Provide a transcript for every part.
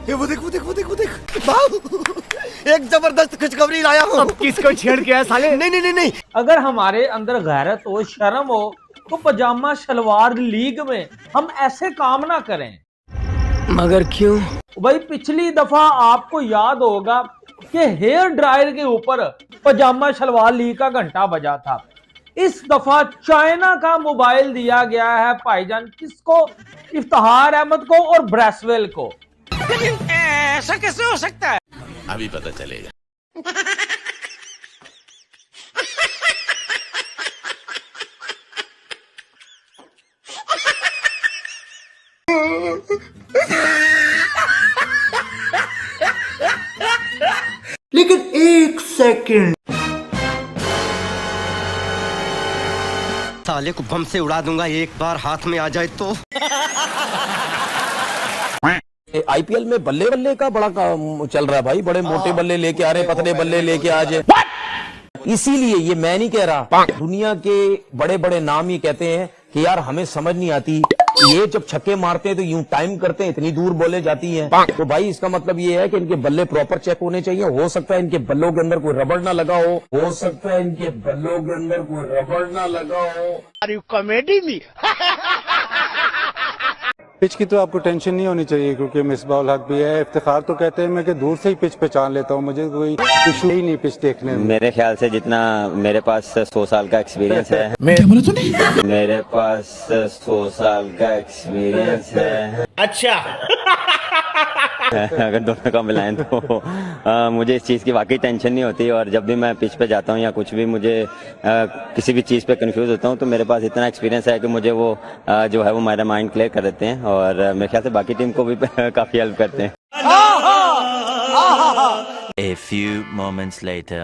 ये वो देख वो देख वो देख वो देख बाबू, एक जबरदस्त खुशखबरी लाया हूँ। अब किसको छेड़ के है साले? नहीं नहीं नहीं नहीं, अगर हमारे अंदर गैरत हो, शर्म हो, तो पजामा शलवार लीग में हम ऐसे काम ना करें। मगर क्यों? भाई पिछली दफा आपको याद होगा कि हेयर ड्रायर के ऊपर पजामा शलवार लीग का घंटा बजा था। इस दफा चाइना का मोबाइल दिया गया है भाईजान, किसको? इफ्तिखार अहमद को और ब्रेसवेल को। ऐसा कैसे हो सकता है? अभी पता चलेगा। लेकिन एक सेकंड, साले को बम से उड़ा दूंगा एक बार हाथ में आ जाए तो। आईपीएल में बल्ले बल्ले का बड़ा काम चल रहा है भाई, बड़े मोटे बल्ले लेके आ रहे, पतले बल्ले लेके आ जाए। इसीलिए ये मैं नहीं कह रहा, दुनिया के बड़े बड़े नाम ही कहते हैं कि यार हमें समझ नहीं आती, ये जब छक्के मारते हैं तो यूं टाइम करते हैं, इतनी दूर बोले जाती हैं। तो भाई इसका मतलब ये है कि इनके बल्ले प्रॉपर चेक होने चाहिए। हो सकता है इनके बल्लों के अंदर कोई रबड़ ना लगा हो सकता है इनके बल्लों के अंदर कोई रबड़ ना लगा हो। कॉमेडी में पिच की तो आपको टेंशन नहीं होनी चाहिए, क्योंकि मिसबाउल हक भी है। इफ्तिखार तो कहते हैं मैं कि दूर से ही पिच पहचान लेता हूँ, मुझे कोई इशू ही नहीं पिच देखने में। मेरे ख्याल से जितना मेरे पास 100 साल का एक्सपीरियंस है, मेरे पास 100 साल का एक्सपीरियंस है। अच्छा अगर दोनों का मिलाएं तो मुझे इस चीज़ की वाकई टेंशन नहीं होती। और जब भी मैं पिच पे जाता हूँ या कुछ भी मुझे किसी भी चीज़ पे कंफ्यूज होता हूँ, तो मेरे पास इतना एक्सपीरियंस है कि मुझे वो जो है वो मेरा माइंड क्लियर कर देते हैं, और मेरे ख्याल से बाकी टीम को भी काफ़ी हेल्प करते हैं। A few moments later.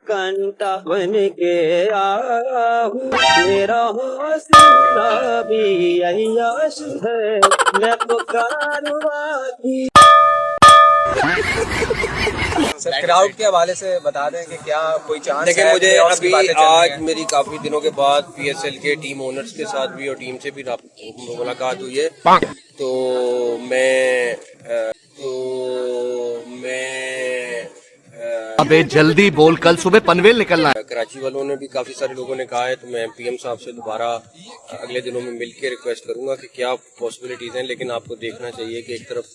कंटा बन के आया हूँ, मेरा हौसला भी अय्याश है, मैं पुकारूंगा की। क्राउड के हवाले से बता दें कि क्या कोई चांस लेकिन है? मुझे अभी आज मेरी काफी दिनों के बाद पीएसएल के टीम ओनर्स के साथ भी और टीम से भी मुलाकात हुई है, तो मैं अबे जल्दी बोल, कल सुबह पनवेल निकलना है। कराची वालों ने भी काफी सारे लोगों ने कहा है, तो मैं पीएम साहब से दोबारा अगले दिनों में मिलकर रिक्वेस्ट करूंगा कि क्या पॉसिबिलिटीज हैं। लेकिन आपको देखना चाहिए कि एक तरफ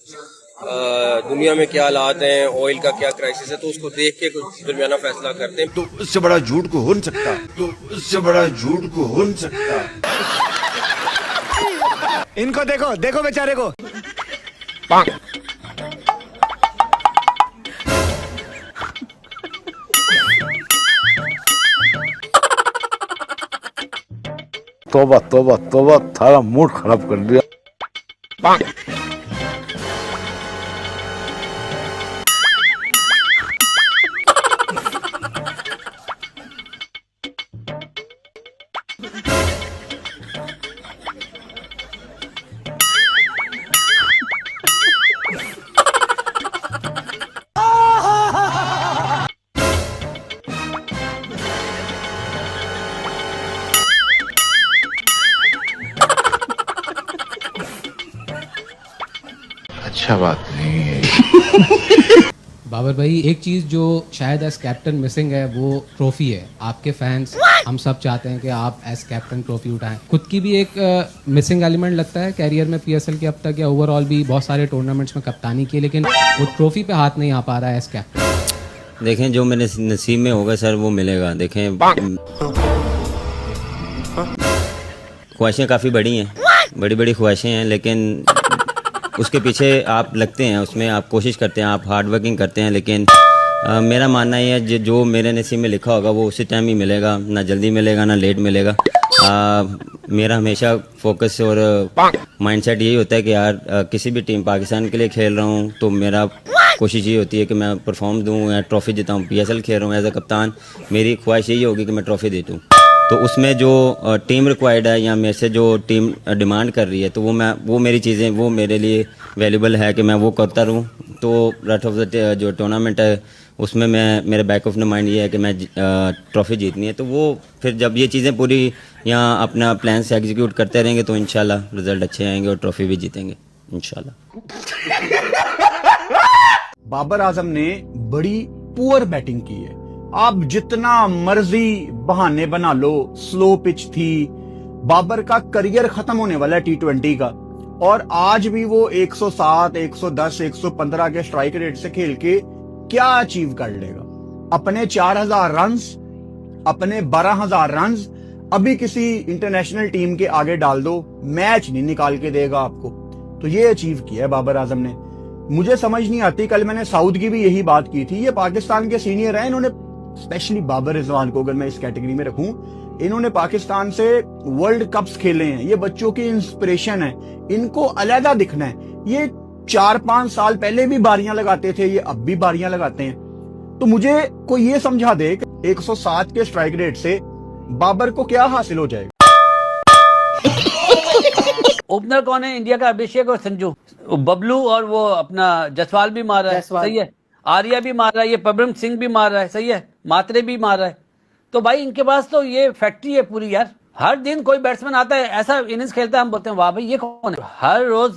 दुनिया में क्या हालात हैं, ऑयल का क्या क्राइसिस है, तो उसको देख के कुछ दरमियाना फैसला करते हैं। तो उससे बड़ा झूठ को हो नहीं सकता, तो उससे बड़ा झूठ को हो नहीं सकता। इनको देखो देखो बेचारे को। तोबा तोबा तोबा, थारा मूड खराब कर दिया। अच्छा बात नहीं है। बाबर भाई, एक चीज जो शायद एज कैप्टन मिसिंग है वो ट्रॉफी है। आपके फैंस हम सब चाहते हैं कि आप एज कैप्टन ट्रॉफी उठाएं। खुद की भी एक मिसिंग एलिमेंट लगता है कैरियर में पीएसएल के अब तक या ओवरऑल भी बहुत सारे टूर्नामेंट्स में कप्तानी की, लेकिन वो ट्रॉफी पे हाथ नहीं आ पा रहा है एज कैप्टन। देखें जो मेरे नसीब में होगा सर वो मिलेगा। देखें ख्वाहिशें काफ़ी बड़ी हैं, बड़ी बड़ी ख्वाहिशें हैं, लेकिन उसके पीछे आप लगते हैं, उसमें आप कोशिश करते हैं, आप हार्ड वर्किंग करते हैं। लेकिन मेरा मानना ये है जो मेरे नसीब में लिखा होगा वो उसी टाइम ही मिलेगा, ना जल्दी मिलेगा ना लेट मिलेगा। मेरा हमेशा फोकस और माइंडसेट यही होता है कि यार किसी भी टीम, पाकिस्तान के लिए खेल रहा हूँ तो मेरा कोशिश ये होती है कि मैं परफॉर्म दूँ या ट्रॉफी जिताऊँ। पीएसएल खेल रहा हूँ एज अ कप्तान, मेरी ख्वाहिश यही होगी कि मैं ट्रॉफी जीतूँ। तो उसमें जो टीम रिक्वायर्ड है या मेरे से जो टीम डिमांड कर रही है, तो वो मेरी चीज़ें वो मेरे लिए वैल्यूबल है कि मैं वो करता रहूँ। तो रेस्ट ऑफ द जो टूर्नामेंट है उसमें मैं मेरे बैक ऑफ द माइंड ये है कि मैं ट्रॉफ़ी जीतनी है। तो वो फिर जब ये चीज़ें पूरी यहाँ अपना प्लान से एग्जीक्यूट करते रहेंगे तो इंशाल्लाह रिजल्ट अच्छे आएंगे और ट्रॉफ़ी भी जीतेंगे इंशाल्लाह। बाबर आजम ने बड़ी पुअर बैटिंग की है। आप जितना मर्जी बहाने बना लो, स्लो पिच थी, बाबर का करियर खत्म होने वाला है T20 का, और आज भी वो 107, 110, 115 के स्ट्राइक रेट से खेल के क्या अचीव कर लेगा? अपने 4000 रन्स, अपने 12000 रन्स अभी किसी इंटरनेशनल टीम के आगे डाल दो, मैच नहीं निकाल के देगा आपको। तो ये अचीव किया है बाबर आजम ने। मुझे समझ नहीं आती, कल मैंने साउथ की भी यही बात की थी, ये पाकिस्तान के सीनियर हैं, इन्होंने स्पेशली बाबर रिजवान को अगर मैं इस कैटेगरी में रखूं, इन्होंने पाकिस्तान से वर्ल्ड कप्स खेले हैं, ये बच्चों की इंस्पिरेशन है, इनको अलहदा दिखना है। ये 4-5 साल पहले भी बारियां लगाते थे, ये अब भी बारियां लगाते हैं। तो मुझे कोई ये समझा दे कि 107 के स्ट्राइक रेट से बाबर को क्या हासिल हो जाएगा? ओपनर कौन है इंडिया का? अभिषेक और संजू, बबलू और वो अपना जसवाल भी मार रहा है, सही है, आर्या भी मार रहा है, ये पबरम सिंह भी मार रहा है, सही है, मात्रे भी मार रहा है। तो भाई इनके पास तो ये फैक्ट्री है पूरी यार। हर दिन कोई बैट्समैन आता है, ऐसा इनिंग्स खेलता है, हम बोलते हैं वाह भाई ये कौन है। हर रोज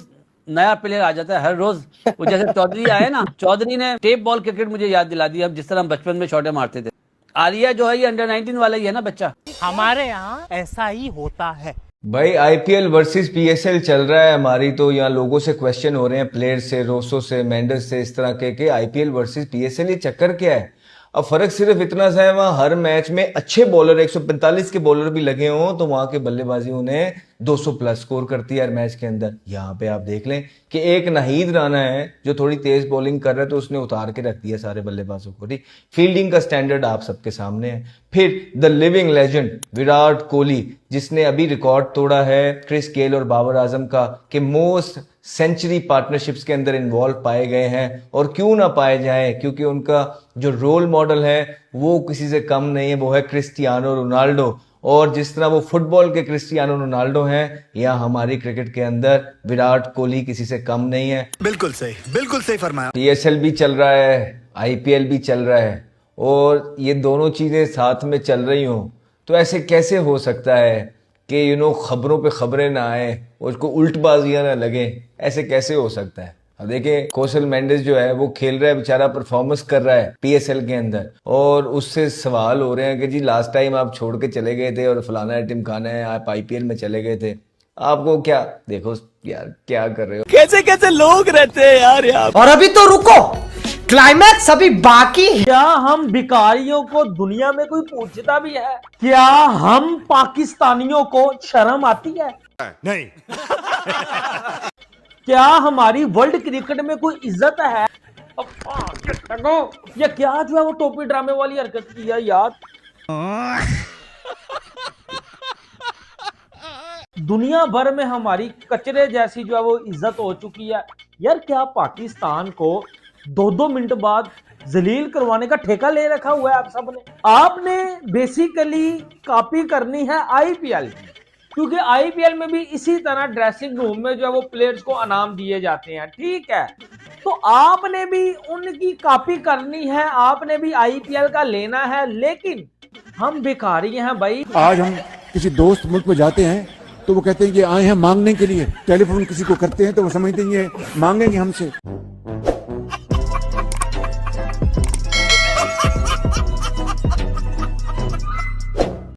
नया प्लेयर आ जाता है, हर रोज। वो जैसे चौधरी आए ना, चौधरी ने टेप बॉल क्रिकेट मुझे याद दिला दिया, जिस तरह हम बचपन में शॉटे मारते थे। आर्या जो है ये अंडर 19 वाला ही है ना बच्चा। हमारे यहाँ ऐसा ही होता है भाई। आईपीएल वर्सेस पीएसएल चल रहा है हमारी, तो यहाँ लोगों से क्वेश्चन हो रहे हैं, प्लेयर से, रोसो से, मेंडस से, इस तरह के आईपीएल वर्सेस पीएसएल ये चक्कर क्या है? अब फर्क सिर्फ इतना सा है, वहां हर मैच में अच्छे बॉलर 145 के बॉलर भी लगे हों तो वहां के बल्लेबाजी उन्हें 200 प्लस स्कोर करती है हर मैच के अंदर। यहाँ पे आप देख लें कि एक नाहीद राना है जो थोड़ी तेज बॉलिंग कर रहा है, तो उसने उतार के रख दिया सारे बल्लेबाजों को। ठीक, फील्डिंग का स्टैंडर्ड आप सबके सामने है। फिर the living legend Virat Kohli, जिसने अभी रिकॉर्ड तोड़ा है क्रिस गेल और बाबर आजम का कि मोस्ट सेंचुरी पार्टनरशिप्स के अंदर इन्वॉल्व पाए गए हैं। और क्यों ना पाए जाएं, क्योंकि उनका जो रोल मॉडल है वो किसी से कम नहीं है, वो है क्रिस्टियानो रोनाल्डो। और जिस तरह वो फुटबॉल के क्रिस्टियानो रोनाल्डो हैं, या हमारी क्रिकेट के अंदर विराट कोहली किसी से कम नहीं है। बिल्कुल सही फरमाया। पीएसएल भी चल रहा है, आईपीएल भी चल रहा है, और ये दोनों चीजें साथ में चल रही हों तो ऐसे कैसे हो सकता है कि खबरों पे खबरें ना आए और उसको उल्टबाजियां ना लगे? ऐसे कैसे हो सकता है? अब देखें, कौशल मेंडिस जो है वो खेल रहा है, बेचारा परफॉर्मेंस कर रहा है पीएसएल के अंदर, और उससे सवाल हो रहे हैं कि जी लास्ट टाइम आप छोड़ के चले गए थे और फलाना है टिमकाना है, आप आईपीएल में चले गए थे, आपको क्या? देखो यार क्या कर रहे हो, कैसे कैसे लोग रहते हैं यार यहाँ। और अभी तो रुको, क्लाइमैक्स अभी बाकी है। क्या हम भिखारियों को दुनिया में कोई पूछता भी है? क्या हम पाकिस्तानियों को शर्म आती है? नहीं। क्या हमारी वर्ल्ड क्रिकेट में कोई इज्जत है? ये क्या जो है वो टोपी ड्रामे वाली हरकत की है यार। दुनिया भर में हमारी कचरे जैसी जो है वो इज्जत हो चुकी है यार। क्या पाकिस्तान को 2-2 मिनट बाद जलील करवाने का ठेका ले रखा हुआ है आप सबने? आपने बेसिकली कॉपी करनी है आईपीएल की, क्योंकि आईपीएल में भी इसी तरह ड्रेसिंग रूम में जो है वो प्लेयर्स को इनाम दिए जाते हैं, ठीक है? तो आपने भी उनकी कॉपी करनी है, आपने भी आईपीएल का लेना है, लेकिन हम भिखारी हैं भाई। आज हम किसी दोस्त मुल्क में जाते हैं तो वो कहते हैं कि आए हैं मांगने के लिए, टेलीफोन किसी को करते हैं तो वो समझते हैं ये मांगेंगे हमसे।